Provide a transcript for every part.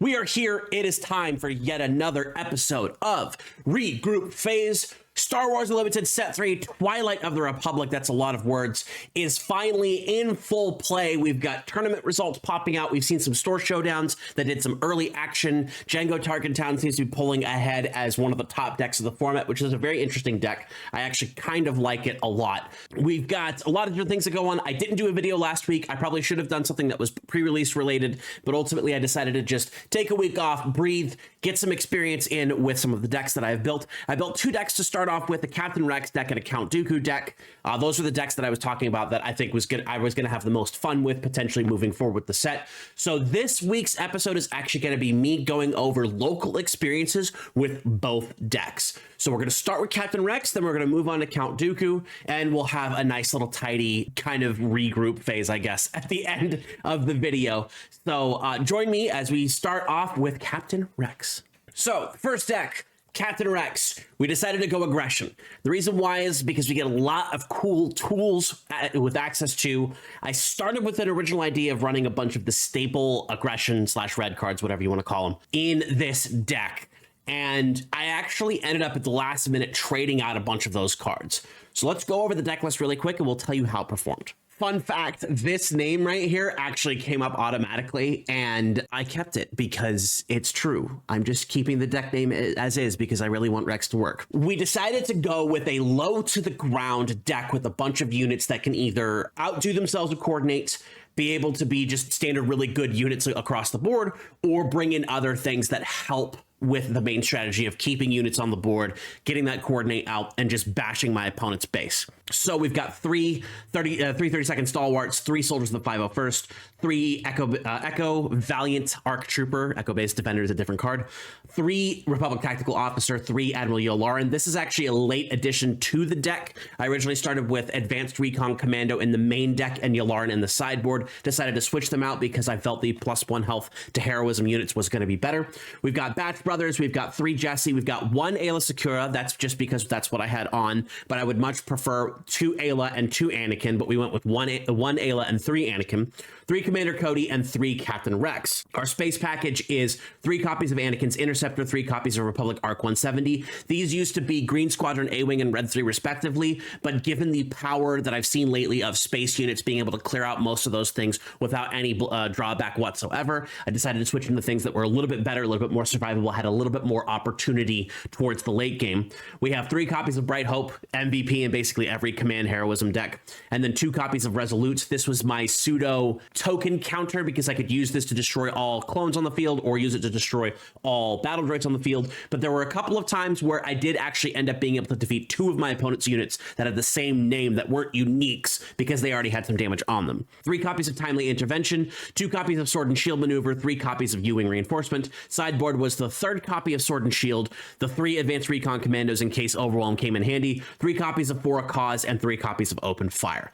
We are here. It is time for yet another episode of Regroup Phase. Star Wars Unlimited Set 3, Twilight of the Republic, that's a lot of words, is finally in full play. We've got tournament results popping out. We've seen some store showdowns that did some early action. Django Tarkentown seems to be pulling ahead as one of the top decks of the format, which is a very interesting deck. I actually kind of like it a lot. We've got a lot of different things that go on. I didn't do a video last week. I probably should have done something that was pre-release related, but ultimately I decided to just take a week off, breathe, get some experience in with some of the decks that I've built. I built two decks to start off with, a Captain Rex deck and a Count Dooku deck. Those are the decks that I was talking about that I think I was going to have the most fun with potentially moving forward with the set. So this week's episode is actually going to be me going over local experiences with both decks. So we're going to start with Captain Rex, then we're going to move on to Count Dooku, and we'll have a nice little tidy kind of regroup phase, I guess, at the end of the video. So join me as we start off with Captain Rex. So first deck, Captain Rex, we decided to go aggression. The reason why is because we get a lot of cool tools with access to. I started with an original idea of running a bunch of the staple aggression / red cards, whatever you want to call them, in this deck. And I actually ended up at the last minute trading out a bunch of those cards. So let's go over the deck list really quick and we'll tell you how it performed. Fun fact, this name right here actually came up automatically and I kept it because it's true. I'm just keeping the deck name as is because I really want Rex to work. We decided to go with a low to the ground deck with a bunch of units that can either outdo themselves with coordinates, be able to be just standard really good units across the board, or bring in other things that help with the main strategy of keeping units on the board, getting that coordinate out, and just bashing my opponent's base. So we've got three 30-second stalwarts, 3 soldiers of the 501st, 3 Echo Valiant Arc Trooper, Echo-based Defender is a different card, 3 Republic Tactical Officer, 3 Admiral Yularen. This is actually a late addition to the deck. I originally started with Advanced Recon Commando in the main deck and Yularen in the sideboard. Decided to switch them out because I felt the +1 health to heroism units was going to be better. We've got Batch Brothers, we've got 3 Jesse, we've got 1 Ayla Secura. That's just because that's what I had on, but I would much prefer 2 Ayla and 2 Anakin, but we went with 1 Ayla and 3 Anakin, 3 Commander Cody, and 3 Captain Rex. Our space package is 3 copies of Anakin's Interceptor, 3 copies of Republic Arc 170. These used to be Green Squadron A-Wing and Red 3 respectively, but given the power that I've seen lately of space units being able to clear out most of those things without any drawback whatsoever, I decided to switch into things that were a little bit better, a little bit more survivable, had a little bit more opportunity towards the late game. We have 3 copies of Bright Hope, MVP in basically every command heroism deck, and then 2 copies of Resolutes. This was my pseudo token counter because I could use this to destroy all clones on the field or use it to destroy all battle droids on the field. But there were a couple of times where I did actually end up being able to defeat 2 of my opponent's units that had the same name that weren't uniques because they already had some damage on them. 3 copies of Timely Intervention, 2 copies of Sword and Shield Maneuver, 3 copies of U-Wing Reinforcement. Sideboard was the 3rd copy of Sword and Shield, the 3 Advanced Recon Commandos in case Overwhelm came in handy, 3 copies of For a Cause, and 3 copies of Open Fire.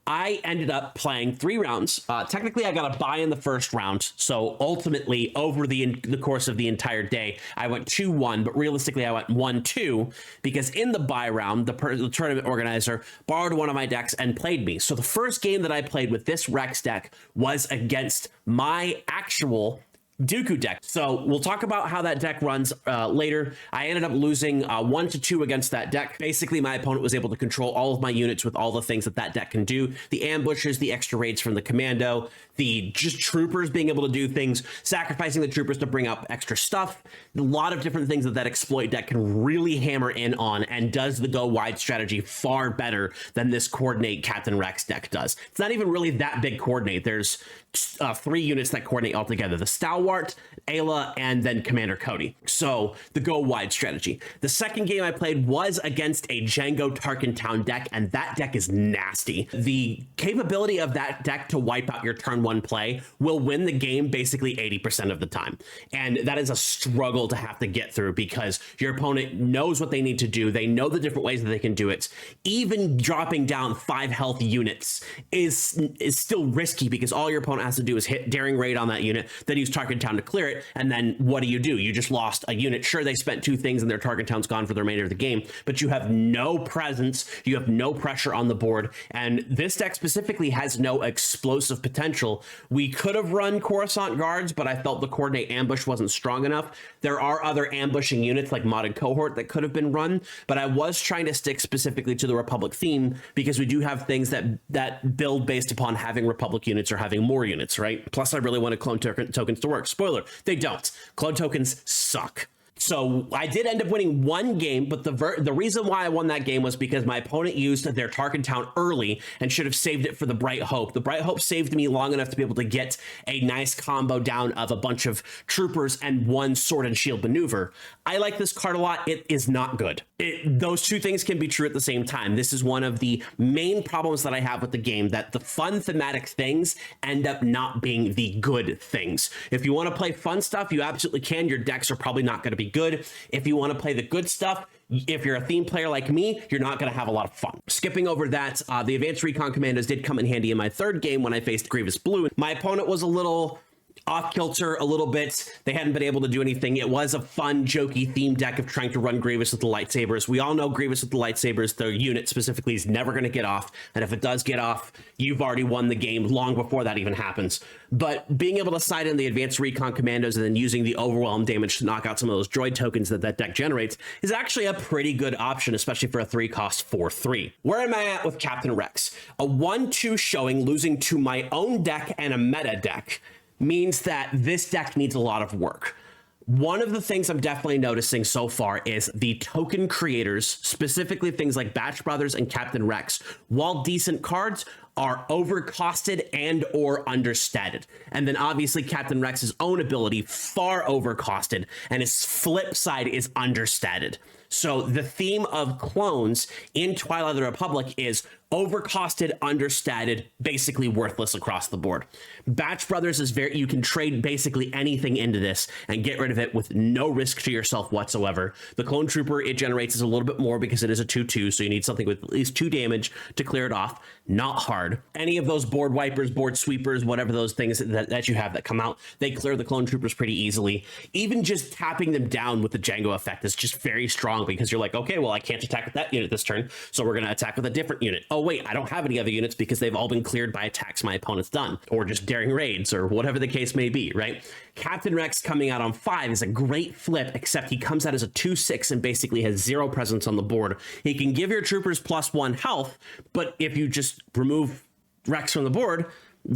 I ended up playing 3 rounds. Technically, I got a bye in the first round. So ultimately, over the course of the entire day, I went 2-1, but realistically, I went 1-2 because in the bye round, the tournament organizer borrowed one of my decks and played me. So the first game that I played with this Rex deck was against my actual Dooku deck. So we'll talk about how that deck runs later. I ended up losing 1-2 against that deck. Basically, my opponent was able to control all of my units with all the things that that deck can do. The ambushes, the extra raids from the commando, the just troopers being able to do things, sacrificing the troopers to bring up extra stuff. A lot of different things that that exploit deck can really hammer in on and does the go wide strategy far better than this coordinate Captain Rex deck does. It's not even really that big coordinate. There's 3 units that coordinate all together. The Stalwart, Ayla, and then Commander Cody. So the go wide strategy. The second game I played was against a Django Tarkentown deck, and that deck is nasty. The capability of that deck to wipe out your turn 1 play will win the game basically 80% of the time. And that is a struggle to have to get through because your opponent knows what they need to do. They know the different ways that they can do it. Even dropping down 5 health units is still risky because all your opponent has to do is hit Daring Raid on that unit, then use Target target town to clear it, and then what do? You just lost a unit. Sure, they spent 2 things and their target town's gone for the remainder of the game, but you have no presence, you have no pressure on the board, and this deck specifically has no explosive potential. We could have run Coruscant Guards, but I felt the Coordinate Ambush wasn't strong enough. There are other ambushing units like Modded Cohort that could have been run, but I was trying to stick specifically to the Republic theme because we do have things that build based upon having Republic units or having more units, right? Plus, I really wanted clone tokens to work. Spoiler, they don't. Clone tokens suck. So I did end up winning 1 game, but the reason why I won that game was because my opponent used their Tarkin Town early and should have saved it for the Bright Hope. The Bright Hope saved me long enough to be able to get a nice combo down of a bunch of troopers and 1 sword and shield maneuver. I like this card a lot. It is not good. Those 2 things can be true at the same time. This is one of the main problems that I have with the game, that the fun thematic things end up not being the good things. If you want to play fun stuff, you absolutely can. Your decks are probably not going to be good. If you want to play the good stuff, if you're a theme player like me, you're not going to have a lot of fun. Skipping over that, the Advanced Recon Commandos did come in handy in my 3rd game when I faced Grievous Blue. My opponent was a little off kilter a little bit. They hadn't been able to do anything. It was a fun, jokey theme deck of trying to run Grievous with the lightsabers. We all know Grievous with the lightsabers, the unit specifically, is never going to get off. And if it does get off, you've already won the game long before that even happens. But being able to side in the Advanced Recon Commandos and then using the Overwhelm damage to knock out some of those droid tokens that deck generates is actually a pretty good option, especially for a 3-cost 4/3. Where am I at with Captain Rex? A 1-2 showing, losing to my own deck and a meta deck, means that this deck needs a lot of work. One of the things I'm definitely noticing so far is the token creators, specifically things like Batch Brothers and Captain Rex, while decent cards, are overcosted and or understated. And then obviously Captain Rex's own ability, far overcosted, and his flip side is understated. So the theme of clones in Twilight of the Republic is overcosted, understated, basically worthless across the board. Batch Brothers is you can trade basically anything into this and get rid of it with no risk to yourself whatsoever. The Clone Trooper, it generates is a little bit more because it is a 2/2, so you need something with at least 2 damage to clear it off. Not hard. Any of those board wipers, board sweepers, whatever those things that you have that come out, they clear the Clone Troopers pretty easily. Even just tapping them down with the Django effect is just very strong because you're like, okay, well, I can't attack with that unit this turn, so we're going to attack with a different unit. Oh, wait, I don't have any other units because they've all been cleared by attacks my opponent's done, or just daring raids, or whatever the case may be, right? Captain Rex coming out on 5 is a great flip, except he comes out as a 2/6 and basically has 0 presence on the board. He can give your troopers +1 health, but if you just remove Rex from the board,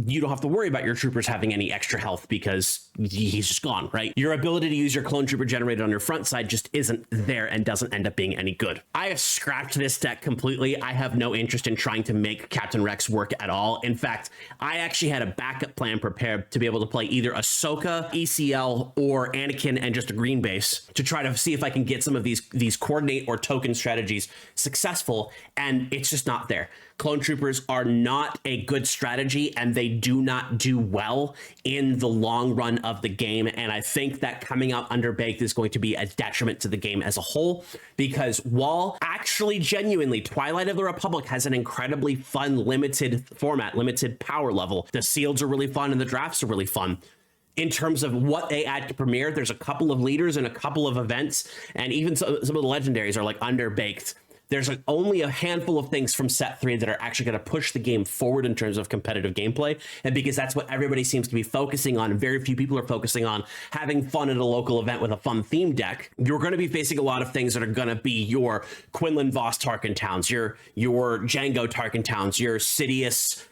you don't have to worry about your troopers having any extra health because he's just gone, right? Your ability to use your clone trooper generated on your front side just isn't there and doesn't end up being any good. I have scrapped this deck completely. I have no interest in trying to make Captain Rex work at all. In fact, I actually had a backup plan prepared to be able to play either Ahsoka, ECL, or Anakin and just a green base to try to see if I can get some of these coordinate or token strategies successful, and it's just not there. Clone troopers are not a good strategy, and they do not do well in the long run of the game. And I think that coming out underbaked is going to be a detriment to the game as a whole, because while actually genuinely Twilight of the Republic has an incredibly fun limited format, limited power level, the seals are really fun and the drafts are really fun. In terms of what they add to Premiere, there's a couple of leaders and a couple of events, and even some of the legendaries are like underbaked. There's only a handful of things from set 3 that are actually going to push the game forward in terms of competitive gameplay. And because that's what everybody seems to be focusing on, very few people are focusing on having fun at a local event with a fun theme deck, you're going to be facing a lot of things that are going to be your Quinlan Voss Tarkin Towns, your Django Tarkin Towns, your Sidious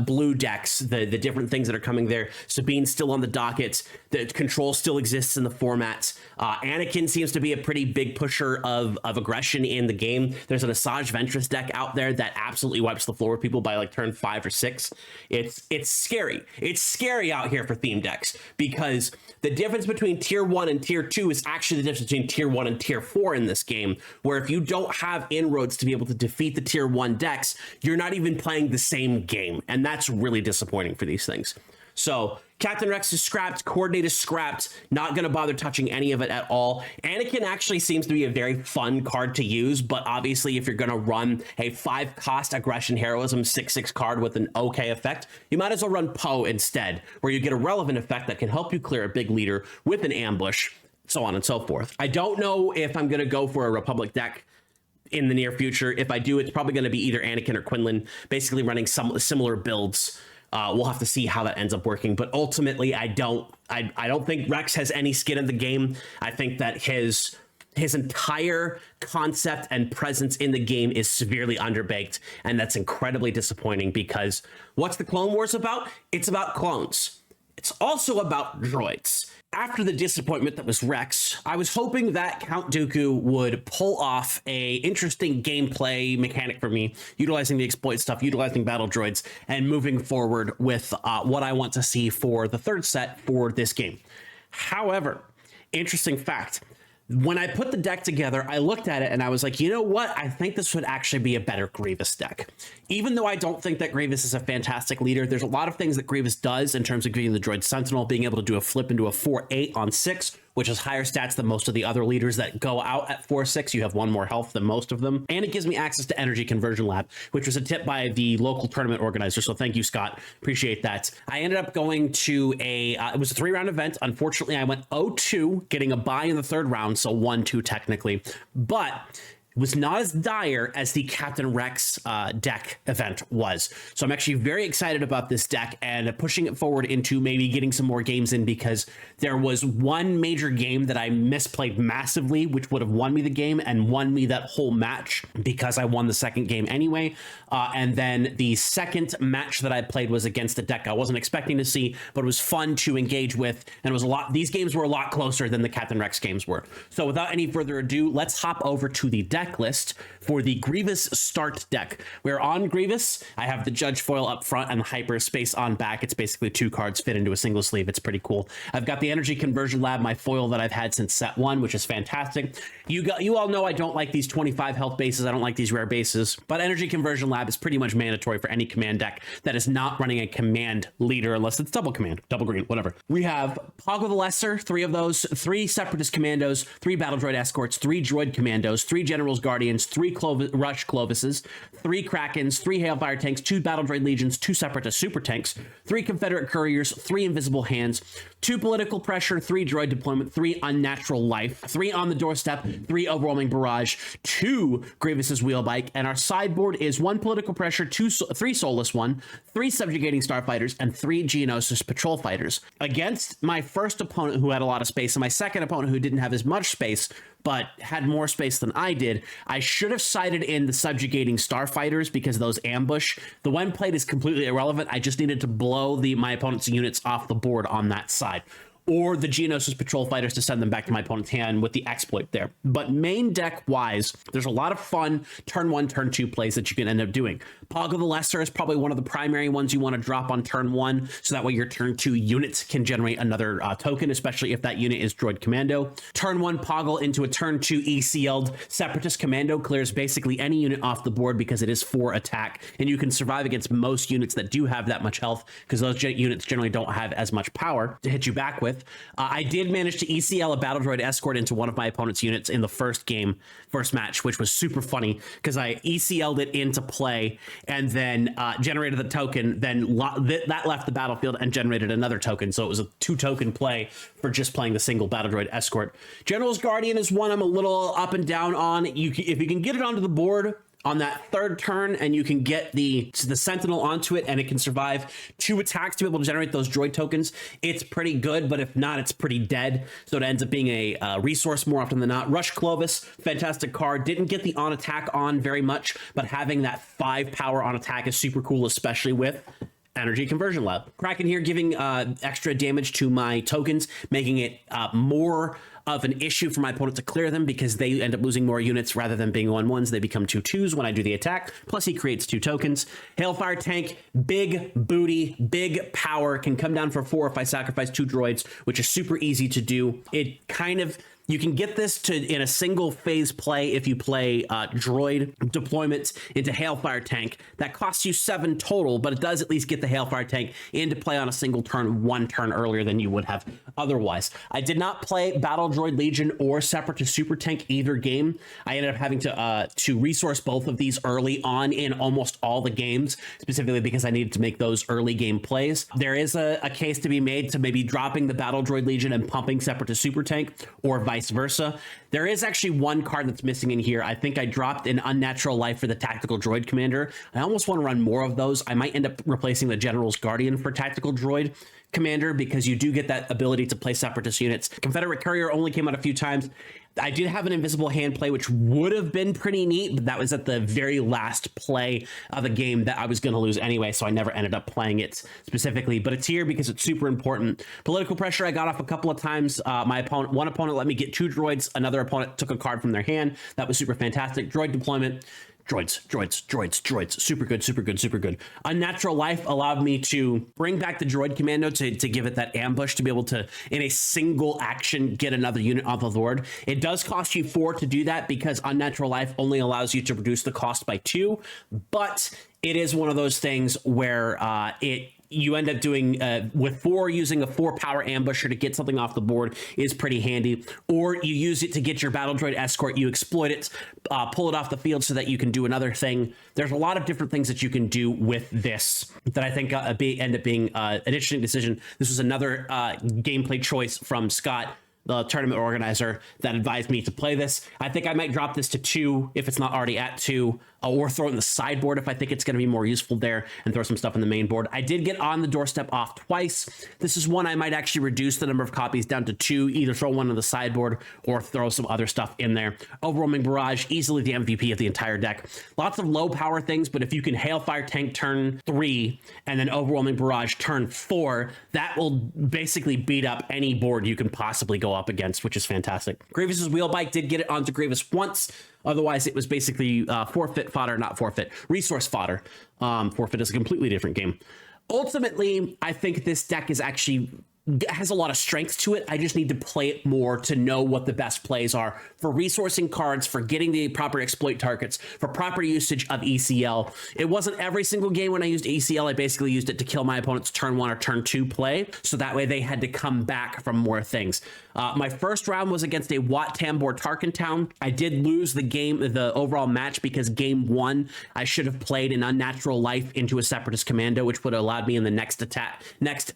blue decks, the different things that are coming there. Sabine's still on the docket. The control still exists in the format. Anakin seems to be a pretty big pusher of aggression in the game. There's an Asajj Ventress deck out there that absolutely wipes the floor with people by like turn 5 or 6. It's scary. It's scary out here for theme decks, because the difference between tier 1 and tier 2 is actually the difference between tier 1 and tier 4 in this game, where if you don't have inroads to be able to defeat the tier 1 decks, you're not even playing the same game. And that's really disappointing for these things. So Captain Rex is scrapped, Coordinate is scrapped, not going to bother touching any of it at all. Anakin actually seems to be a very fun card to use, but obviously if you're going to run a 5-cost Aggression Heroism 6/6 card with an okay effect, you might as well run Poe instead, where you get a relevant effect that can help you clear a big leader with an ambush, so on and so forth. I don't know if I'm going to go for a Republic deck in the near future. If I do, it's probably going to be either Anakin or Quinlan, basically running some similar builds. We'll have to see how that ends up working, but ultimately I don't think Rex has any skin in the game. I think that his entire concept and presence in the game is severely underbaked, and that's incredibly disappointing, because what's the Clone Wars about? It's about clones. It's also about droids. After the disappointment that was Rex, I was hoping that Count Dooku would pull off a interesting gameplay mechanic for me, utilizing the exploit stuff, utilizing battle droids, and moving forward with what I want to see for the third set for this game. However, interesting fact, when I put the deck together, I looked at it and I was like, you know what? I think this would actually be a better Grievous deck. Even though I don't think that Grievous is a fantastic leader, there's a lot of things that Grievous does in terms of giving the droid Sentinel, being able to do a flip into a 4/8 on 6, which is higher stats than most of the other leaders that go out at 4/6. You have 1 more health than most of them. And it gives me access to Energy Conversion Lab, which was a tip by the local tournament organizer. So thank you, Scott. Appreciate that. I ended up going to it was a 3-round event. Unfortunately, I went 0-2, getting a bye in the 3rd round. So 1-2 technically, but was not as dire as the Captain Rex deck event was. So I'm actually very excited about this deck and pushing it forward into maybe getting some more games in, because there was one major game that I misplayed massively, which would have won me the game and won me that whole match, because I won the second game anyway. And then the second match that I played was against a deck I wasn't expecting to see, but it was fun to engage with. And it was these games were a lot closer than the Captain Rex games were. So without any further ado, let's hop over to the deck list for the Grievous start deck. We're on Grievous. I have the Judge foil up front and the Hyperspace on back. It's basically 2 cards fit into a single sleeve. It's pretty cool. I've got the Energy Conversion Lab, my foil that I've had since set 1, which is fantastic. You all know I don't like these 25 health bases. I don't like these rare bases, but Energy Conversion Lab is pretty much mandatory for any command deck that is not running a command leader, unless it's double command, double green, whatever. We have Poggle the Lesser, 3 of those, 3 Separatist Commandos, 3 Battle Droid Escorts, 3 Droid Commandos, 3 Generals Guardians, 3 Rush Clovises, 3 Krakens, 3 Hailfire Tanks, 2 Battle Droid Legions, 2 Separatist Super Tanks, 3 Confederate Couriers, 3 Invisible Hands, 2 Political Pressure, 3 Droid Deployment, 3 Unnatural Life, 3 On the Doorstep, 3 Overwhelming Barrage, 2 Grievous's Wheelbike, and our sideboard is 1 Political Pressure, 3 Soulless 1, 3 Subjugating Starfighters, and 3 Geonosis Patrol Fighters. Against my first opponent, who had a lot of space, and my second opponent, who didn't have as much space, but had more space than I did, I should have sided in the Subjugating Starfighters, because those ambush. The when played is completely irrelevant. I just needed to blow my opponent's units off the board on that side, or the Geonosis Patrol Fighters to send them back to my opponent's hand with the exploit there. But main deck wise, there's a lot of fun turn 1, turn 2 plays that you can end up doing. Poggle the Lesser is probably one of the primary ones you want to drop on turn 1, so that way your turn 2 units can generate another token, especially if that unit is Droid Commando. Turn 1 Poggle into a turn 2 ECL'd Separatist Commando clears basically any unit off the board, because it is 4 attack, and you can survive against most units that do have that much health, because those units generally don't have as much power to hit you back with. I did manage to ECL a Battle Droid Escort into one of my opponent's units in the first match, which was super funny, because I ECL'd it into play and then generated the token, then that left the battlefield and generated another token. So it was a 2-token play for just playing the single Battle Droid Escort. General's Guardian is one I'm a little up and down on. If you can get it onto the board on that 3rd turn, and you can get the Sentinel onto it, and it can survive 2 attacks to be able to generate those droid tokens, it's pretty good. But if not, it's pretty dead. So it ends up being a resource more often than not. Rush Clovis, fantastic card. Didn't get the on attack on very much, but having that 5 power on attack is super cool, especially with Energy Conversion Lab. Kraken here giving extra damage to my tokens, making it more of an issue for my opponent to clear them, because they end up losing more units rather than being 1/1s. They become 2/2s when I do the attack. Plus he creates 2 tokens. Hailfire Tank, big booty, big power, can come down for 4 if I sacrifice 2 droids, which is super easy to do. It kind of You can get this to in a single phase play if you play droid deployments into Hailfire tank. That costs you 7 total, but it does at least get the Hailfire tank into play on a single turn, 1 turn earlier than you would have otherwise. I did not play Battle Droid Legion or Separatist Super Tank either game. I ended up having to resource both of these early on in almost all the games, specifically because I needed to make those early game plays. There is a case to be made to maybe dropping the Battle Droid Legion and pumping Separatist Super Tank, or vice versa. There is actually one card that's missing in here. I think I dropped an Unnatural Life for the Tactical Droid Commander. I almost want to run more of those. I might end up replacing the General's Guardian for Tactical Droid Commander, because you do get that ability to play Separatist units. Confederate Courier only came out a few times. I did have an invisible hand play, which would have been pretty neat, but that was at the very last play of a game that I was going to lose anyway, so I never ended up playing it specifically. But it's here because it's super important. Political Pressure I got off a couple of times. One opponent let me get 2 droids. Another opponent took a card from their hand. That was super fantastic. Droid deployment. Droids. Super good, super good, super good. Unnatural Life allowed me to bring back the Droid Commando to give it that ambush, to be able to, in a single action, get another unit off the board. It does cost you 4 to do that, because Unnatural Life only allows you to reduce the cost by 2, but it is one of those things where you end up doing with 4, using a 4 power ambusher to get something off the board is pretty handy. Or you use it to get your battle droid escort, you exploit it, pull it off the field so that you can do another thing. There's a lot of different things that you can do with this that I think end up being an interesting decision. This was another gameplay choice from Scott, the tournament organizer, that advised me to play this. I think I might drop this to 2 if it's not already at 2, or throw it in the sideboard if I think it's going to be more useful there, and throw some stuff in the main board. I did get On the Doorstep off twice. This is one I might actually reduce the number of copies down to 2, either throw one on the sideboard or throw some other stuff in there. Overwhelming Barrage, easily the MVP of the entire deck. Lots of low power things, but if you can Hailfire tank turn 3 and then Overwhelming Barrage turn 4, that will basically beat up any board you can possibly go up against, which is fantastic. Grievous's Wheel Bike did get it onto Grievous once. Otherwise, it was basically forfeit fodder, not forfeit, resource fodder. Forfeit is a completely different game. Ultimately, I think this deck is actually has a lot of strength to it. I just need to play it more to know what the best plays are for resourcing cards, for getting the proper exploit targets, for proper usage of ECL. It wasn't every single game when I used ECL. I basically used it to kill my opponent's turn 1 or turn 2 play, so that way they had to come back from more things. My first round was against a Wat Tambor Tarkentown. I did lose the overall match, because game 1 I should have played an Unnatural Life into a Separatist Commando, which would have allowed me in the next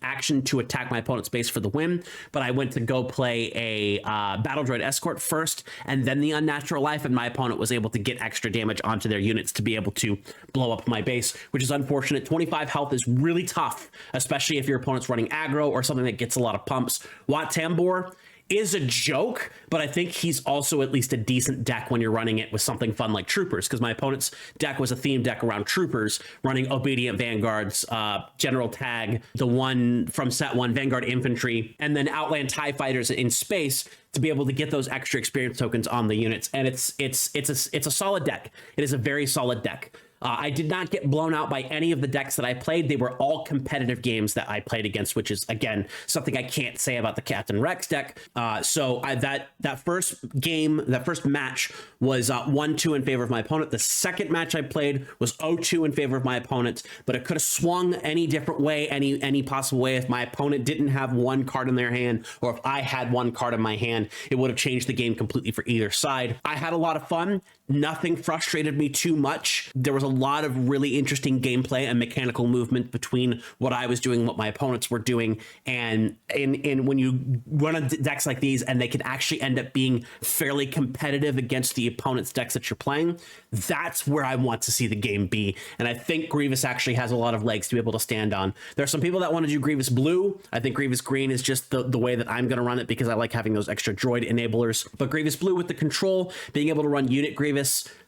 action to attack my opponent's base for the win. But I went to go play a Battle Droid Escort first, and then the Unnatural Life, and my opponent was able to get extra damage onto their units to be able to blow up my base, which is unfortunate. 25 health is really tough, especially if your opponent's running aggro or something that gets a lot of pumps. Wat Tambor is a joke, but I think he's also at least a decent deck when you're running it with something fun like Troopers, because my opponent's deck was a theme deck around Troopers, running Obedient Vanguards, General Tag, the one from set 1, Vanguard Infantry, and then Outland TIE Fighters in space to be able to get those extra experience tokens on the units. And it's a solid deck. It is a very solid deck. I did not get blown out by any of the decks that I played. They were all competitive games that I played against, which is, again, something I can't say about the Captain Rex deck. That first match was 1-2 in favor of my opponent. The second match I played was 0-2 in favor of my opponent, but it could have swung any different way, any possible way. If my opponent didn't have one card in their hand, or if I had one card in my hand, it would have changed the game completely for either side. I had a lot of fun. Nothing frustrated me too much. There was a lot of really interesting gameplay and mechanical movement between what I was doing and what my opponents were doing. And when you run decks like these, and they can actually end up being fairly competitive against the opponent's decks that you're playing, that's where I want to see the game be. And I think Grievous actually has a lot of legs to be able to stand on. There are some people that want to do Grievous Blue. I think Grievous Green is just the way that I'm going to run it, because I like having those extra droid enablers. But Grievous Blue with the control, being able to run unit Grievous,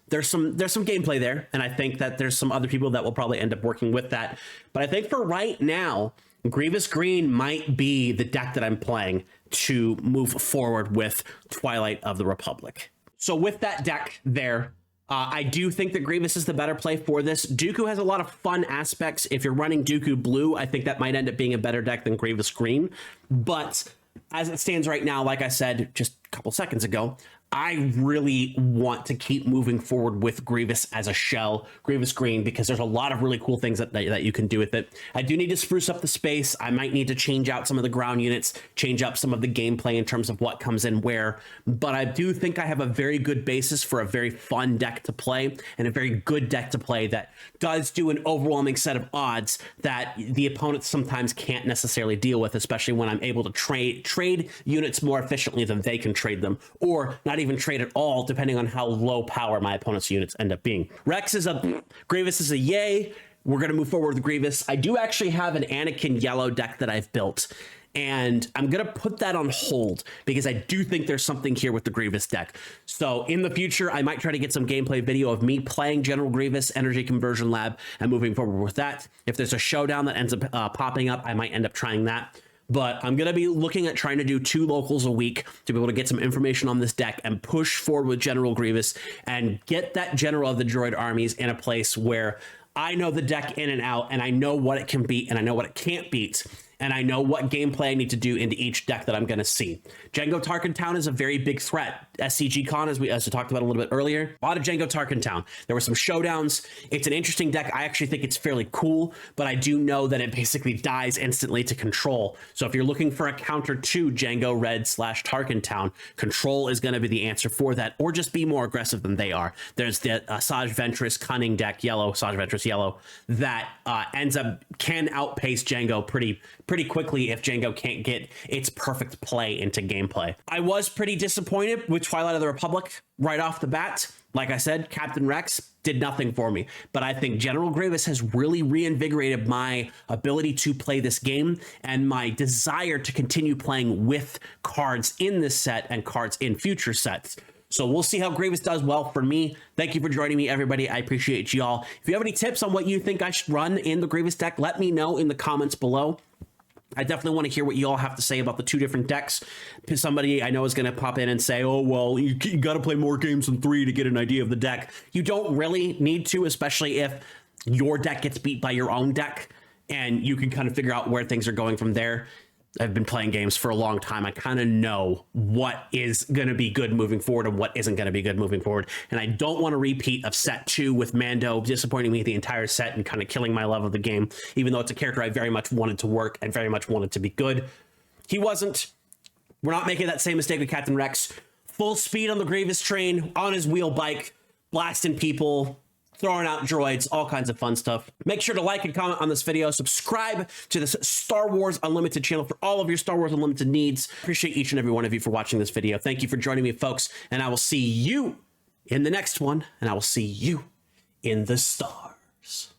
there's some gameplay there, and I think that there's some other people that will probably end up working with that. But I think for right now, Grievous Green might be the deck that I'm playing to move forward with Twilight of the Republic. So with that deck there, I do think that Grievous is the better play for this. Dooku has a lot of fun aspects. If you're running Dooku Blue, I think that might end up being a better deck than Grievous Green. But as it stands right now, like I said just a couple seconds ago, I really want to keep moving forward with Grievous as a shell, Grievous Green, because there's a lot of really cool things that you can do with it. I do need to spruce up the space. I might need to change out some of the ground units, change up some of the gameplay in terms of what comes in where, but I do think I have a very good basis for a very fun deck to play, and a very good deck to play that does do an overwhelming set of odds that the opponents sometimes can't necessarily deal with, especially when I'm able to trade units more efficiently than they can trade them, or not even trade at all, depending on how low power my opponent's units end up being. Rex is a, Grievous is a yay. We're going to move forward with Grievous. I do actually have an Anakin yellow deck that I've built, and I'm going to put that on hold because I do think there's something here with the Grievous deck. So in the future, I might try to get some gameplay video of me playing General Grievous Energy Conversion Lab and moving forward with that. If there's a showdown that ends up popping up, I might end up trying that. But I'm going to be looking at trying to do 2 locals a week to be able to get some information on this deck and push forward with General Grievous and get that General of the Droid armies in a place where I know the deck in and out, and I know what it can beat and I know what it can't beat. And I know what gameplay I need to do into each deck that I'm going to see. Jango Tarkin Town is a very big threat. SCG Con, as we talked about a little bit earlier, a lot of Jango Tarkin Town. There were some showdowns. It's an interesting deck. I actually think it's fairly cool, but I do know that it basically dies instantly to control. So if you're looking for a counter to Jango Red / Tarkin Town, control is going to be the answer for that, or just be more aggressive than they are. There's the Saj Ventress Cunning deck, yellow, Saj Ventress yellow, that can outpace Jango pretty quickly if Jango can't get its perfect play into gameplay. I was pretty disappointed with Twilight of the Republic right off the bat. Like I said, Captain Rex did nothing for me, but I think General Grievous has really reinvigorated my ability to play this game and my desire to continue playing with cards in this set and cards in future sets. So we'll see how Grievous does. Well, for me, thank you for joining me, everybody. I appreciate y'all. If you have any tips on what you think I should run in the Grievous deck, let me know in the comments below. I definitely want to hear what you all have to say about the 2 different decks. Somebody I know is going to pop in and say, oh, well, you got to play more games than 3 to get an idea of the deck. You don't really need to, especially if your deck gets beat by your own deck, and you can kind of figure out where things are going from there. I've been playing games for a long time. I kind of know what is going to be good moving forward and what isn't going to be good moving forward. And I don't want a repeat of set 2 with Mando disappointing me the entire set and kind of killing my love of the game, even though it's a character I very much wanted to work and very much wanted to be good. He wasn't. We're not making that same mistake with Captain Rex. Full speed on the Grievous train, on his wheel bike, blasting people, throwing out droids, all kinds of fun stuff. Make sure to like and comment on this video. Subscribe to this Star Wars Unlimited channel for all of your Star Wars Unlimited needs. Appreciate each and every one of you for watching this video. Thank you for joining me, folks, and I will see you in the next one, and I will see you in the stars.